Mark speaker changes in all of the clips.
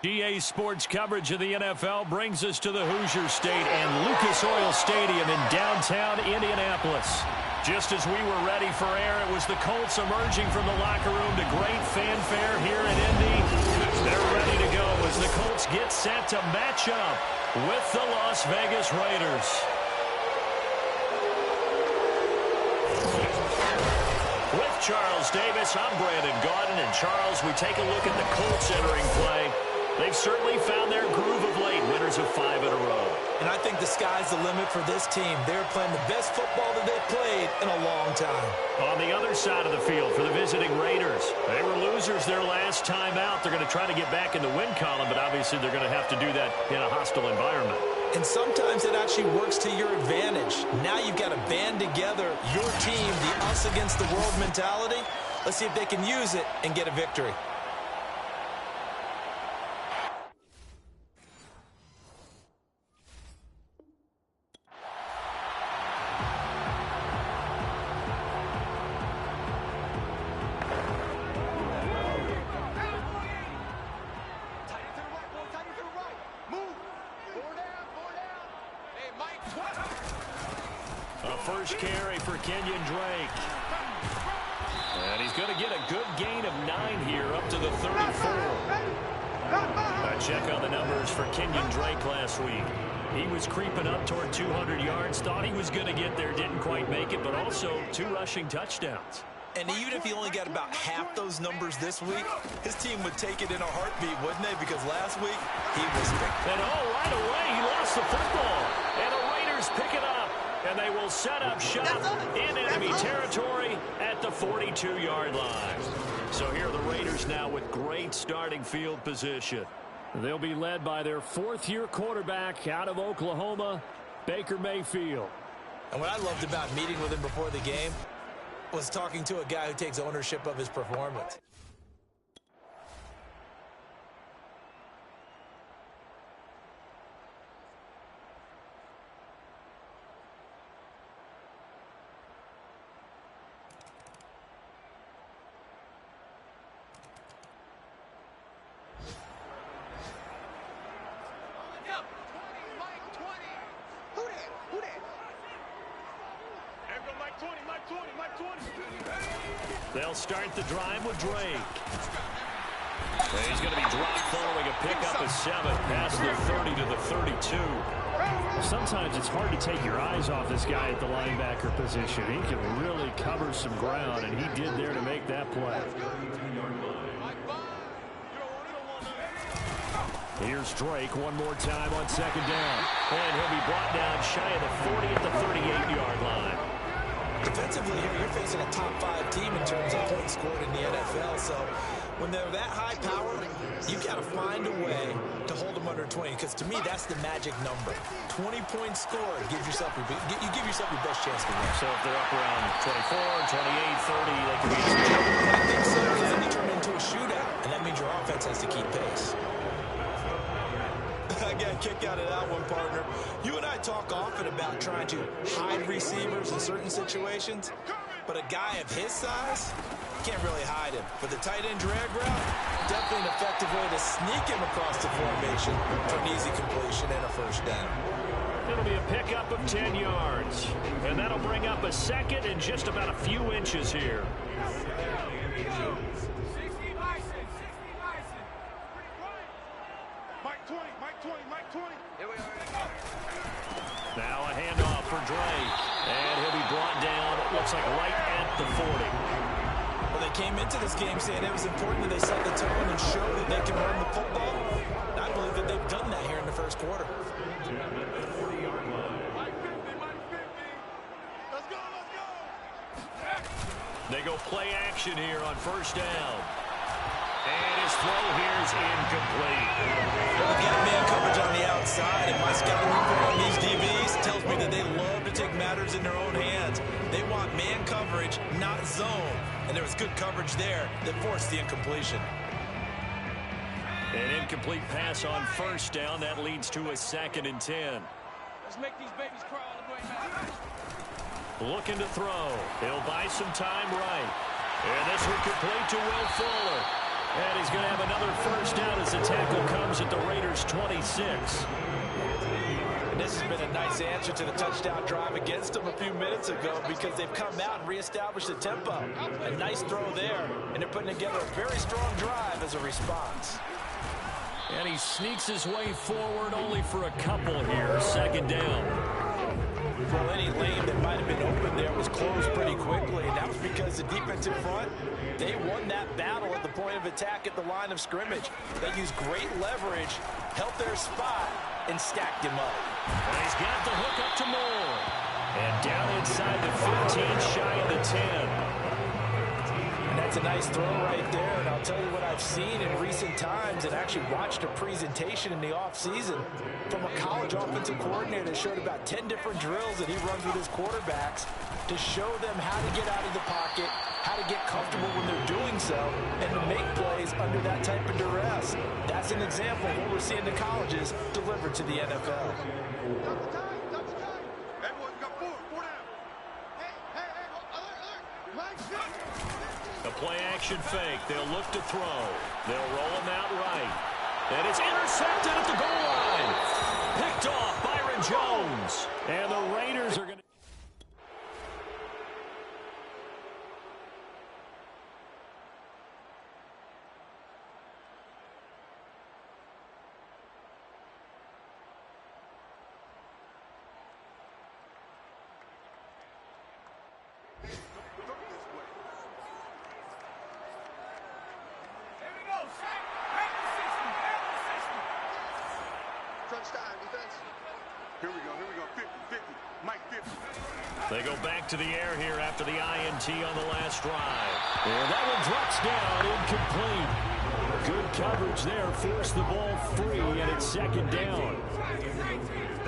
Speaker 1: EA Sports coverage of the NFL brings us to the Hoosier State and Lucas Oil Stadium in downtown Indianapolis. Just as we were ready for air, it was the Colts emerging from the locker room to great fanfare here in Indy. They're ready to go as the Colts get set to match up with the Las Vegas Raiders. With Charles Davis, I'm Brandon Gaudin, and Charles, we take a look at the Colts entering play. They've certainly found their groove of late, winners of 5 in a row.
Speaker 2: And I think the sky's the limit for this team. They're playing the best football that they've played in a long time.
Speaker 1: On the other side of the field for the visiting Raiders, they were losers their last time out. They're going to try to get back in the win column, but obviously they're going to have to do that in a hostile environment.
Speaker 2: And sometimes it actually works to your advantage. Now you've got to band together your team, the us against the world mentality. Let's see if they can use it and get a victory.
Speaker 1: First carry for Kenyon Drake. And he's going to get a good gain of 9 here up to the 34. A check on the numbers for Kenyon Drake last week. He was creeping up toward 200 yards, thought he was going to get there, didn't quite make it, but also 2 rushing touchdowns.
Speaker 2: And even if he only got about half those numbers this week, his team would take it in a heartbeat, wouldn't they? Because last week, he was picked.
Speaker 1: And right away, he lost the football. And the Raiders pick it up. And they will set up shop in enemy territory at the 42-yard line. So here are the Raiders now with great starting field position. They'll be led by their 4th-year quarterback out of Oklahoma, Baker Mayfield.
Speaker 2: And what I loved about meeting with him before the game was talking to a guy who takes ownership of his performance.
Speaker 1: They'll start the drive with Drake. And he's going to be dropped following a pickup of 7 past the 30 to the 32. Sometimes it's hard to take your eyes off this guy at the linebacker position. He can really cover some ground, and he did there to make that play. Here's Drake one more time on 2nd down. And he'll be brought down shy of the 40 at the 38-yard line.
Speaker 2: Defensively here, you're facing a top 5 team in terms of points scored in the NFL. So when they're that high power, you got to find a way to hold them under 20. Because to me, that's the magic number. 20 points scored. You give yourself your best chance to win.
Speaker 1: So if they're up around 24, 28, 30, they can be.
Speaker 2: I think so, because then you turn into a shootout, and that means your offense has to keep pace. I got a kick out of that one, partner. You and I talk often about trying to hide receivers in certain situations, but a guy of his size can't really hide him. But the tight end drag route, definitely an effective way to sneak him across the formation for an easy completion and a first down.
Speaker 1: It'll be a pickup of 10 yards, and that'll bring up a 2nd and just about a few inches here. Now a handoff for Drake, and he'll be brought down, it looks like right at the 40.
Speaker 2: Well, they came into this game saying it was important that they set the tone and show that they can run the football. And I believe that they've done that here in the first quarter.
Speaker 1: They go play action here on 1st down. And his throw here is incomplete.
Speaker 2: We got man coverage on the outside, and my scouting report on these DBs tells me that they love to take matters in their own hands. They want man coverage, not zone. And there was good coverage there that forced the incompletion.
Speaker 1: An incomplete pass on 1st down. That leads to a 2nd and 10.
Speaker 3: Let's make these babies cry on the way, man.
Speaker 1: Looking to throw. He'll buy some time right. And this one complete to Will Fuller. And he's going to have another first down as the tackle comes at the Raiders' 26.
Speaker 2: And this has been a nice answer to the touchdown drive against them a few minutes ago because they've come out and reestablished the tempo. A nice throw there, and they're putting together a very strong drive as a response.
Speaker 1: And he sneaks his way forward only for a couple here. Second down.
Speaker 2: Well, any lane that might have been open there was closed pretty quickly, and that was because the defensive front, they won that battle at the point of attack at the line of scrimmage. They used great leverage, held their spot, and stacked him up.
Speaker 1: And he's got the hook up to Moore. And down inside the 15, shy of the 10.
Speaker 2: And that's a nice throw right there, and I'll tell you what I've seen in recent times and actually watched a presentation in the offseason from a college offensive coordinator that showed about 10 different drills that he runs with his quarterbacks to show them how to get out of the pocket, how to get comfortable when they're doing so, and to make plays under that type of duress. That's an example of what we're seeing the colleges deliver to the NFL.
Speaker 1: The play-action fake. They'll look to throw. They'll roll him out right. And it's intercepted at the goal line. Picked off Byron Jones. And the Raiders are going to...
Speaker 4: Here we go, 50, 50, Mike 50.
Speaker 1: They go back to the air here after the INT on the last drive. And that one drops down, incomplete. Good coverage there, forced the ball free, and it's second down.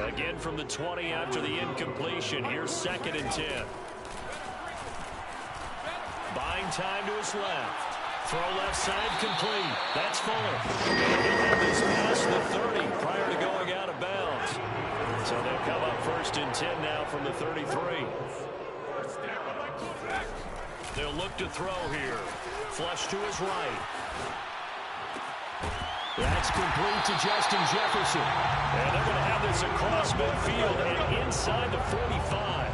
Speaker 1: Again from the 20 after the incompletion. Here's second and 10. Buying time to his left. Throw left side complete. That's Fuller. And he'll have this past the 30 prior to going out of bounds. So they'll come up first and 10 now from the 33. They'll look to throw here. Flush to his right. That's complete to Justin Jefferson. And they're going to have this across midfield and inside the 45.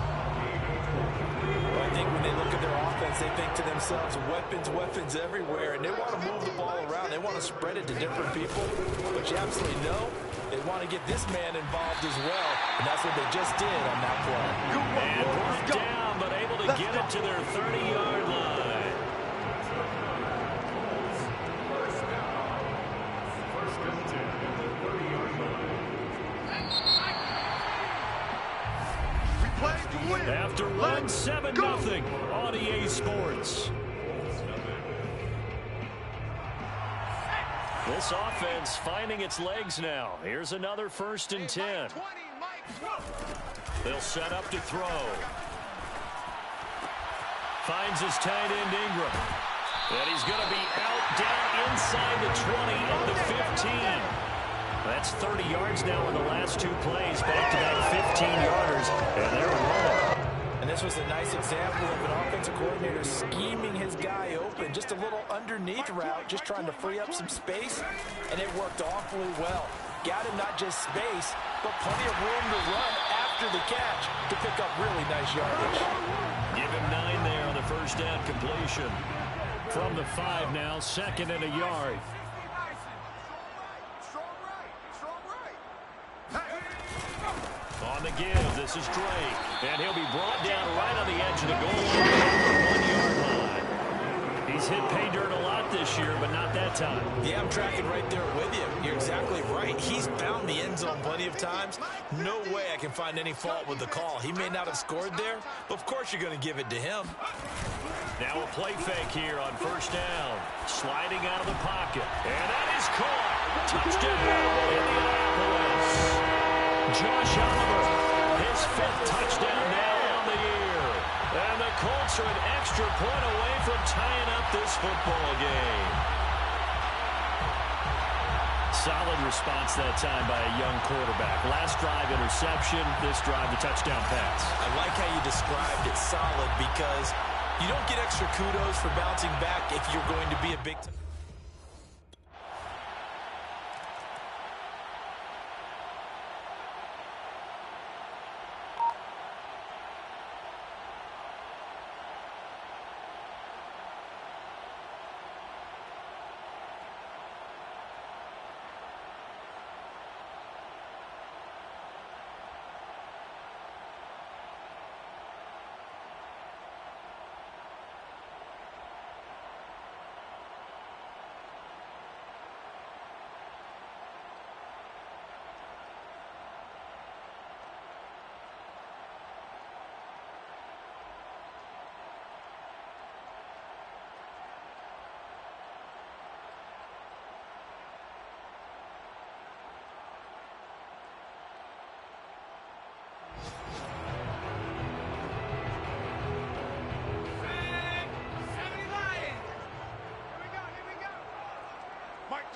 Speaker 2: I think when they look at their offense, they think to themselves, weapons everywhere, and they want to move the ball around. They want to spread it to different people, but you absolutely know they want to get this man involved as well, and that's what they just did on that play.
Speaker 1: And brought down, but able to get it to their 30-yard line. After one, 7-0 on EA Sports. This offense finding its legs now. Here's another first and 10. They'll set up to throw. Finds his tight end Ingram. And he's going to be out down inside the 20 at the 15. That's 30 yards now in the last two plays. Back to back 15-yarders, and they're rolling.
Speaker 2: And this was a nice example of an offensive coordinator scheming his guy open. Just a little underneath route, just trying to free up some space, and it worked awfully well. Got him not just space, but plenty of room to run after the catch to pick up really nice yardage.
Speaker 1: Give him 9 there on the first down completion. From the 5 now, second and a yard. On the give, this is Drake. And he'll be brought down right on the edge of the goal line, 1-yard line. He's hit pay dirt a lot this year, but not that time.
Speaker 2: Yeah, I'm tracking right there with you. You're exactly right. He's found the end zone plenty of times. No way I can find any fault with the call. He may not have scored there, but of course you're going to give it to him.
Speaker 1: Now a play fake here on first down. Sliding out of the pocket. And that is caught. Touchdown, Indianapolis. Josh Oliver, his 5th touchdown now on the year. And the Colts are an extra point away from tying up this football game. Solid response that time by a young quarterback. Last drive, interception. This drive, the touchdown pass.
Speaker 2: I like how you described it, solid, because you don't get extra kudos for bouncing back if you're going to be a big...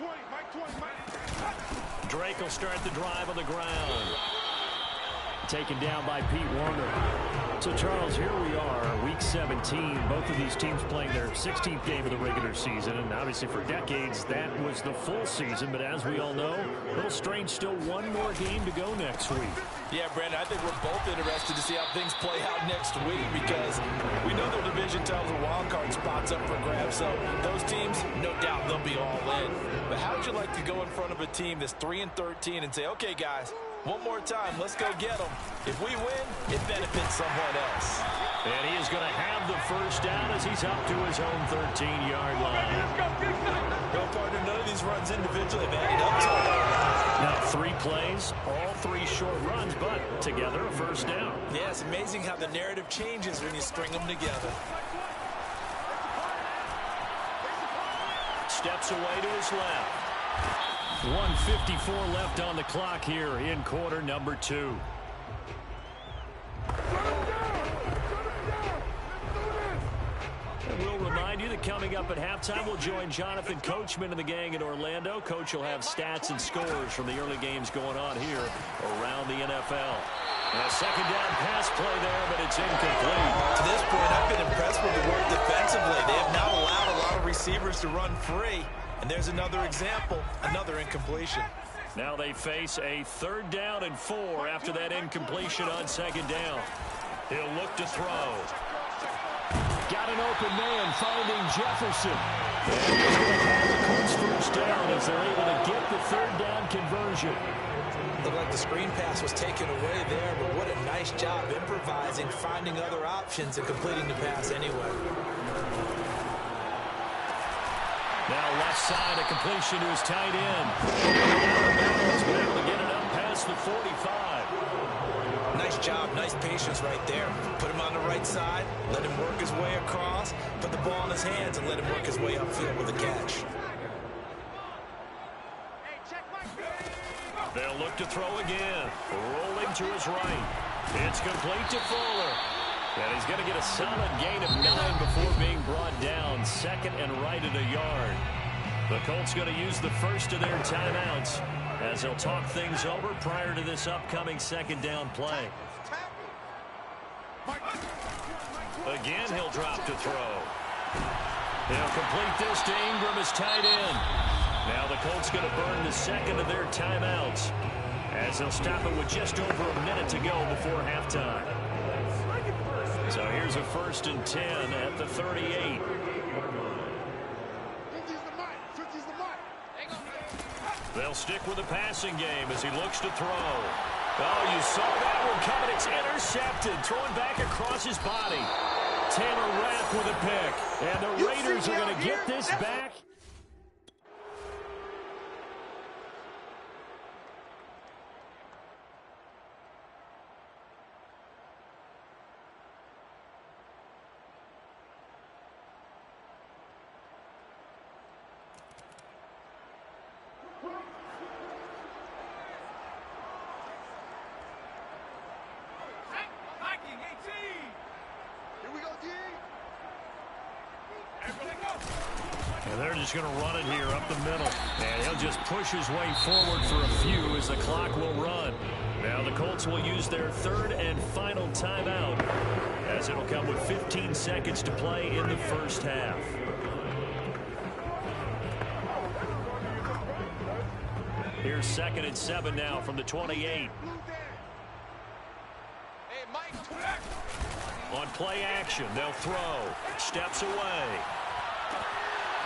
Speaker 4: Mike 20, Mike.
Speaker 1: Drake will start the drive on the ground. Taken down by Pete Warner. So, Charles, here we are, Week 17. Both of these teams playing their 16th game of the regular season. And obviously for decades, that was the full season. But as we all know, a little strange, still one more game to go next week.
Speaker 2: Yeah, Brandon, I think we're both interested to see how things play out next week because we know the division titles are wild card spots up for grabs. So those teams, no doubt, they'll be all in. But how would you like to go in front of a team that's 3-13 and say, okay, guys, one more time, let's go get them. If we win, it benefits someone else.
Speaker 1: And he is going to have the first down as he's up to his own 13-yard line.
Speaker 2: Go, partner. None of these runs individually have added up to it.
Speaker 1: Now 3 plays, all 3 short runs, but together a first down.
Speaker 2: Yeah, it's amazing how the narrative changes when you string them together.
Speaker 1: Steps away to his left. 1:54 left on the clock here in quarter number 2. And we'll remind you that coming up at halftime, we'll join Jonathan Coachman and the gang in Orlando. Coach will have stats and scores from the early games going on here around the NFL. And a second down pass play there, but it's incomplete.
Speaker 2: To this point, I've been impressed with the work defensively. They have not allowed a lot of receivers to run free. And there's another example, another incompletion.
Speaker 1: Now they face a 3rd down and 4 after that incompletion on second down. He'll look to throw. Got an open man finding Jefferson. And he's going to have the Colts first down as they're able to get the 3rd down conversion.
Speaker 2: Looked like the screen pass was taken away there, but what a nice job improvising, finding other options, and completing the pass anyway.
Speaker 1: Now left side, a completion to his tight end. He's been able to get it up past the 45.
Speaker 2: Nice job, nice patience right there. Put him on the right side, let him work his way across, put the ball in his hands, and let him work his way upfield with a catch.
Speaker 1: They'll look to throw again. Rolling to his right. It's complete to Fuller. And he's going to get a solid gain of 9 before being brought down. 2nd and right at a yard. The Colts going to use the first of their timeouts as they'll talk things over prior to this upcoming second down play. Again, he'll drop to throw. He'll complete this to Ingram as tight end. Now the Colts going to burn the 2nd of their timeouts as they'll stop it with just over a minute to go before halftime. So here's a 1st and 10 at the 38. They'll stick with the passing game as he looks to throw. Oh, you saw that one coming. It's intercepted. Throwing back across his body. Taylor Rapp with a pick. And the Raiders are going to get this back. And they're just going to run it here up the middle. And he'll just push his way forward for a few as the clock will run. Now the Colts will use their 3rd and final timeout as it'll come with 15 seconds to play in the first half. Here's 2nd and 7 now from the 28. On play action, they'll throw. Steps away.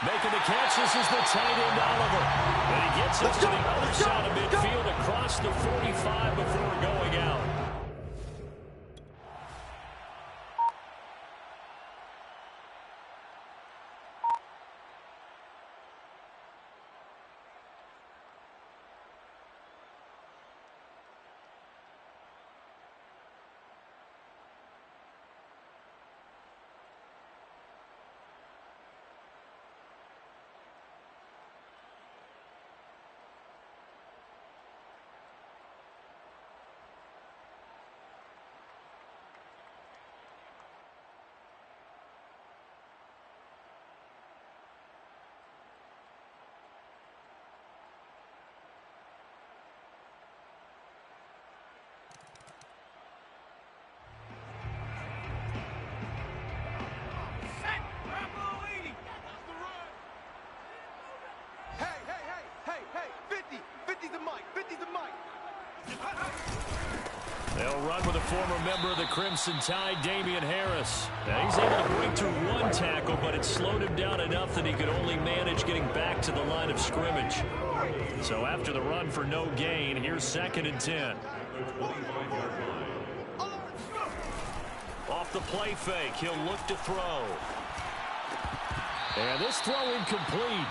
Speaker 1: Making the catch, this is the tight end, Oliver. And he gets us to the other side of midfield across the 45 before going out. They'll run with a former member of the Crimson Tide, Damian Harris. Now he's able to break through one tackle, but it slowed him down enough that he could only manage getting back to the line of scrimmage. So after the run for no gain, here's 2nd and 10. Off the play fake, he'll look to throw. And this throw incomplete.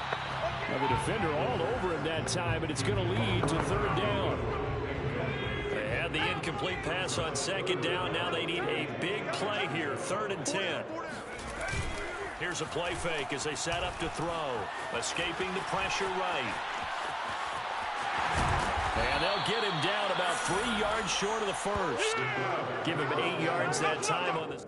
Speaker 1: Now the defender all over him that time, and it's going to lead to 3rd down. They had the incomplete pass on 2nd down. Now they need a big play here, 3rd and 10. Here's a play fake as they set up to throw. Escaping the pressure right. And they'll get him down about 3 yards short of the first. Give him 8 yards that time on this.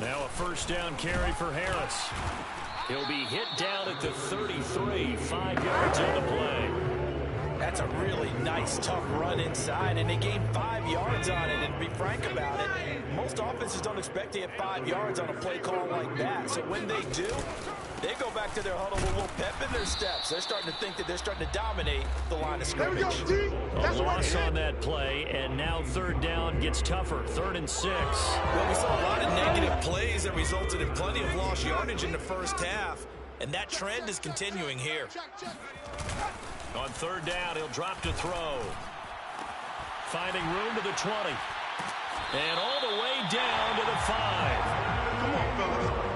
Speaker 1: Now a 1st down carry for Harris. He'll be hit down at the 33, 5 yards on the play.
Speaker 2: That's a really nice, tough run inside, and they gained 5 yards on it. And to be frank about it, most offenses don't expect to get 5 yards on a play call like that. So when they do, they go back to their huddle with a little pep in their steps. They're starting to think that they're starting to dominate the line of scrimmage.
Speaker 1: A loss on that play, and now 3rd down gets tougher, 3rd and 6.
Speaker 2: Well, we saw a lot of negative plays that resulted in plenty of lost yardage in the first half, and that trend is continuing here.
Speaker 1: On 3rd down, he'll drop to throw. Finding room to the 20. And all the way down to the 5.
Speaker 4: Come on, fellas.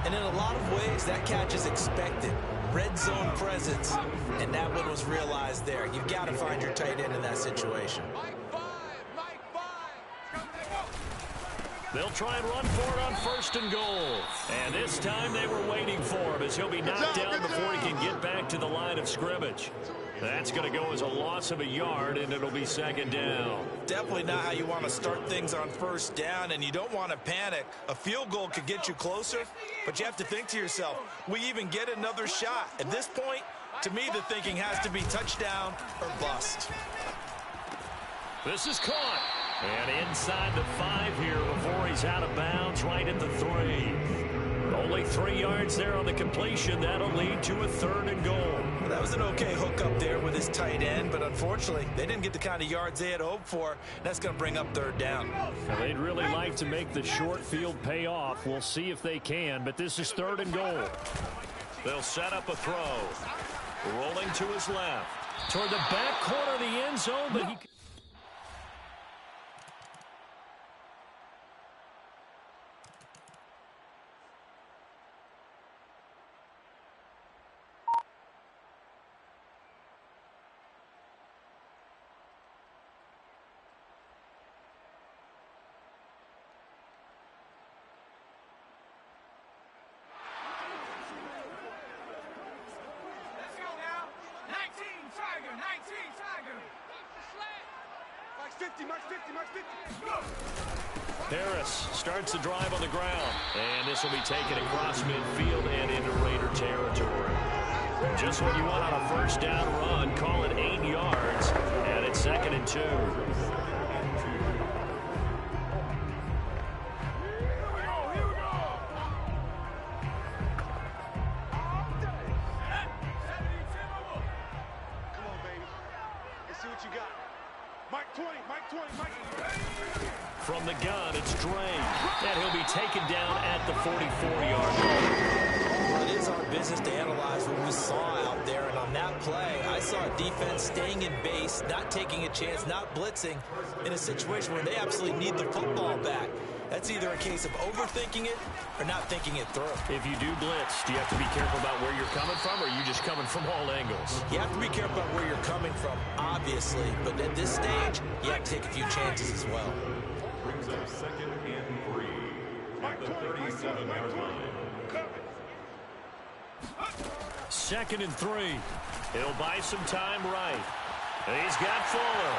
Speaker 2: And in a lot of ways, that catch is expected. Red zone presence, and that one was realized there. You've got to find your tight end in that situation.
Speaker 1: They'll try and run for it on 1st and goal. And this time they were waiting for him as he'll be knocked down before he can get back to the line of scrimmage. That's going to go as a loss of a yard, and it'll be 2nd down.
Speaker 2: Definitely not how you want to start things on 1st down, and you don't want to panic. A field goal could get you closer, but you have to think to yourself, we even get another shot. At this point, to me, the thinking has to be touchdown or bust.
Speaker 1: This is caught. And inside the 5 here before he's out of bounds, right at the 3. Only 3 yards there on the completion. That'll lead to a 3rd and goal.
Speaker 2: Well, that was an okay hook up there with his tight end, but unfortunately, they didn't get the kind of yards they had hoped for. That's going to bring up 3rd down.
Speaker 1: Now, they'd really like to make the short field pay off. We'll see if they can, but this is 3rd and goal. They'll set up a throw. Rolling to his left. Toward the back corner of the end zone, but he... Harris starts the drive on the ground, and this will be taken across midfield and into Raider territory. Just what you want on a 1st down run. Call it 8 yards, and it's 2nd and 2. From the gun, it's Dre. And he'll be taken down at the 44-yard line.
Speaker 2: Well, it is our business to analyze what we saw out there. And on that play, I saw a defense staying in base, not taking a chance, not blitzing in a situation where they absolutely need the football back. That's either a case of overthinking it or not thinking it through.
Speaker 1: If you do blitz, do you have to be careful about where you're coming from, or are you just coming from all angles?
Speaker 2: You have to be careful about where you're coming from, obviously. But at this stage, you have to take a few chances as well.
Speaker 5: Brings up 2nd and 3 at the 37-yard line.
Speaker 1: 2nd and 3. He'll buy some time right. He's got Fuller.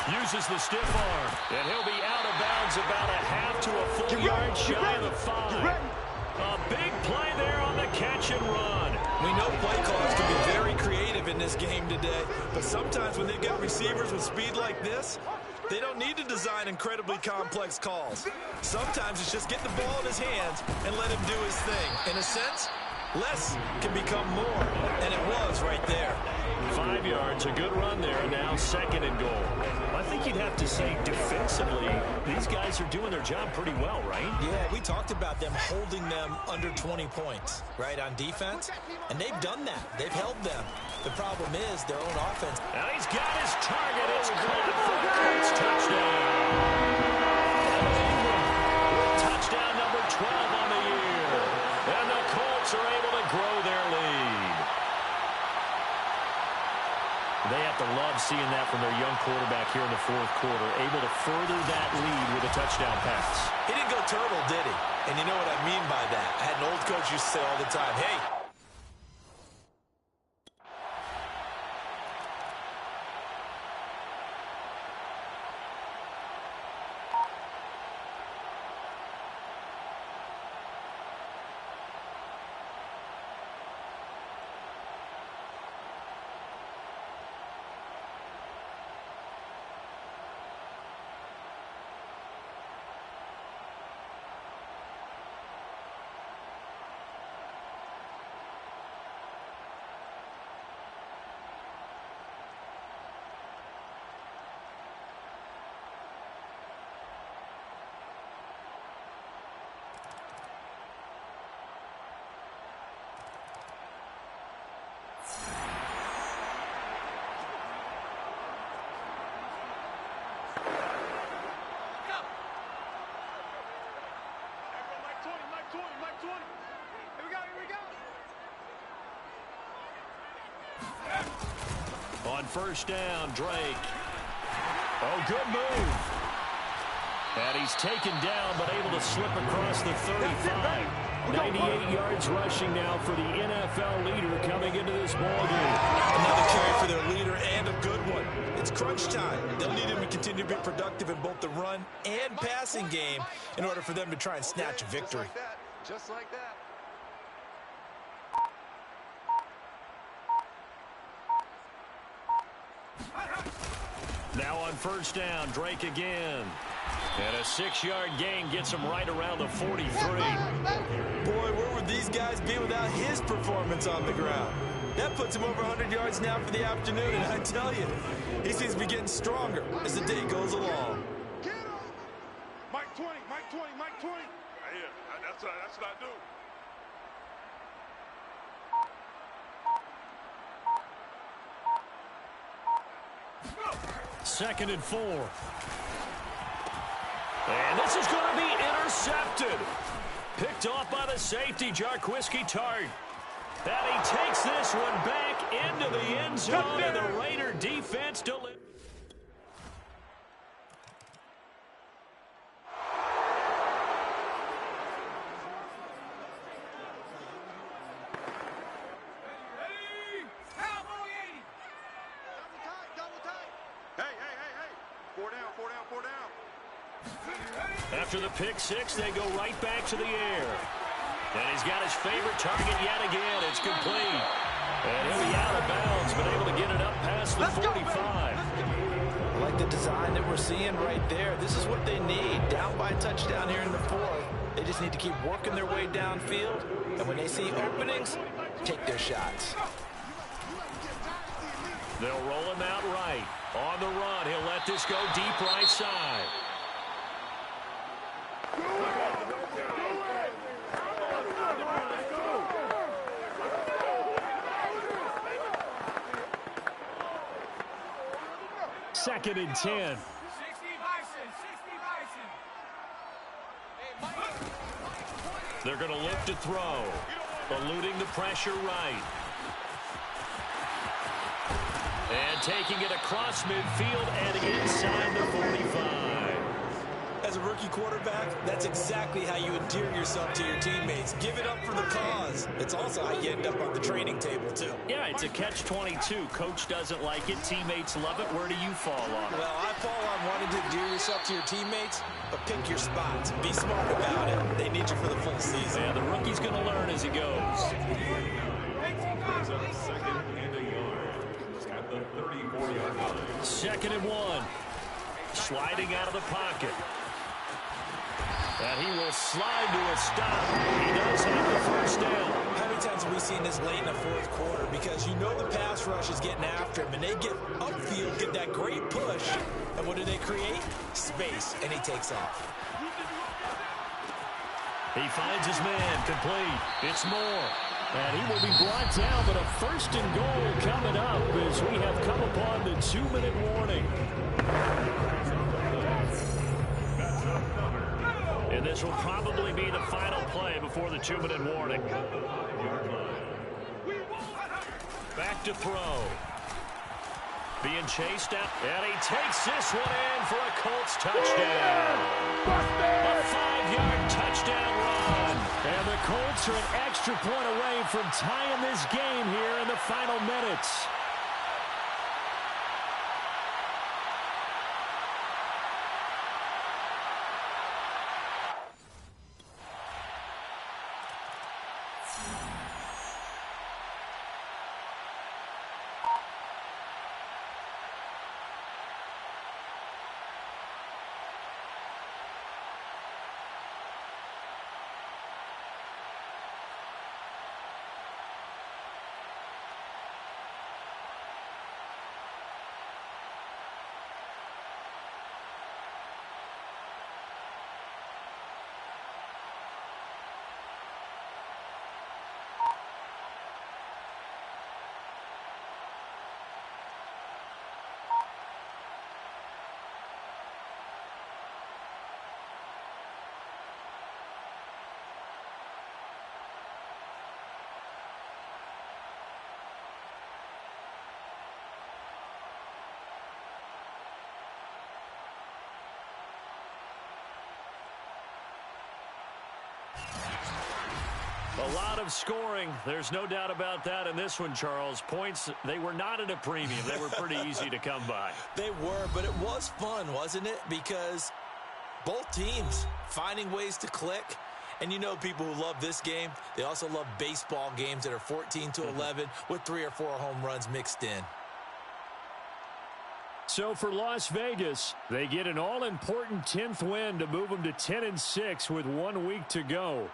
Speaker 1: Uses the stiff arm, and he'll be out of bounds about a half to a full yard shy of the 5. A big play there on the catch and run.
Speaker 2: We know play callers can be very creative in this game today, but sometimes when they've got receivers with speed like this, they don't need to design incredibly complex calls. Sometimes it's just get the ball in his hands and let him do his thing. In a sense, less can become more, and it was right there.
Speaker 1: 5 yards, a good run there, and now 2nd and goal. I think you'd have to say defensively, these guys are doing their job pretty well, right?
Speaker 2: Yeah, we talked about them holding them under 20 points, right, on defense, and they've done that. They've held them. The problem is their own offense.
Speaker 1: And he's got his target. It's caught for a Colts touchdown. Touchdown number 12 on the year. And the Colts are able to grow their lead. They have to love seeing that from their young quarterback here in the 4th quarter, able to further that lead with a touchdown pass.
Speaker 2: He didn't go turtle, did he? And you know what I mean by that. I had an old coach used to say all the time, hey,
Speaker 1: On 1st down, Drake. Oh, good move. And he's taken down, but able to slip across the 35. 98 yards rushing now for the NFL leader coming into this ballgame.
Speaker 2: Another carry for their leader and a good one. It's crunch time. They'll need him to continue to be productive in both the run and passing game in order for them to try and snatch a victory.
Speaker 4: Just like that.
Speaker 1: Now on 1st down, Drake again. And a 6-yard gain gets him right around the 43.
Speaker 2: Boy, where would these guys be without his performance on the ground? That puts him over 100 yards now for the afternoon, and I tell you, he seems to be getting stronger as the day goes along.
Speaker 4: Mike 20, Mike 20, Mike 20. Yeah, that's what I do.
Speaker 1: 2nd and 4. And this is going to be intercepted. Picked off by the safety, Jarquiski Tart. And he takes this one back into the end zone, and the Raider defense delivers. After the pick six, they go right back to the air. And he's got his favorite target yet again. It's complete. And he'll be out of bounds, but able to get it up past the 45.
Speaker 2: I like the design that we're seeing right there. This is what they need. Down by a touchdown here in the 4th. They just need to keep working their way downfield. And when they see openings, take their shots.
Speaker 1: They'll roll him out right. On the run, he'll let this go deep right side. Second and 10. They're going to look to throw. Eluding the pressure right. And taking it across midfield and inside the 45.
Speaker 2: As a rookie quarterback, that's exactly how you endear yourself to your teammates. Give it up for the cause. It's also how you end up on the training table, too.
Speaker 1: Yeah, it's a catch-22. Coach doesn't like it. Teammates love it. Where do you fall on it?
Speaker 2: Well, I fall on wanting to endear yourself to your teammates, but pick your spots. Be smart about it. They need you for the full season.
Speaker 1: And the rookie's going to learn as he goes.
Speaker 5: Brings up second and a yard at the 34-yard line.
Speaker 1: 2nd and 1. Sliding out of the pocket. And he will slide to a stop. He does have the first down.
Speaker 2: How many times have we seen this late in the fourth quarter? Because you know the pass rush is getting after him, and they get upfield, get that great push. And what do they create? Space, and he takes off.
Speaker 1: He finds his man complete. It's Moore. And he will be brought down, but a 1st and goal coming up as we have come upon the 2-minute warning. And this will probably be the final play before the 2-minute warning. Back to throw. Being chased out, and he takes this one in for a Colts touchdown. A 5-yard touchdown run. And the Colts are an extra point away from tying this game here in the final minutes. A lot of scoring. There's no doubt about that in this one, Charles. Points, they were not at a premium. They were pretty easy to come by.
Speaker 2: They were, but it was fun, wasn't it? Because both teams finding ways to click. And you know people who love this game, they also love baseball games that are 14-11 with 3 or 4 home runs mixed in.
Speaker 1: So for Las Vegas, they get an all-important 10th win to move them to 10-6 with 1 week to go.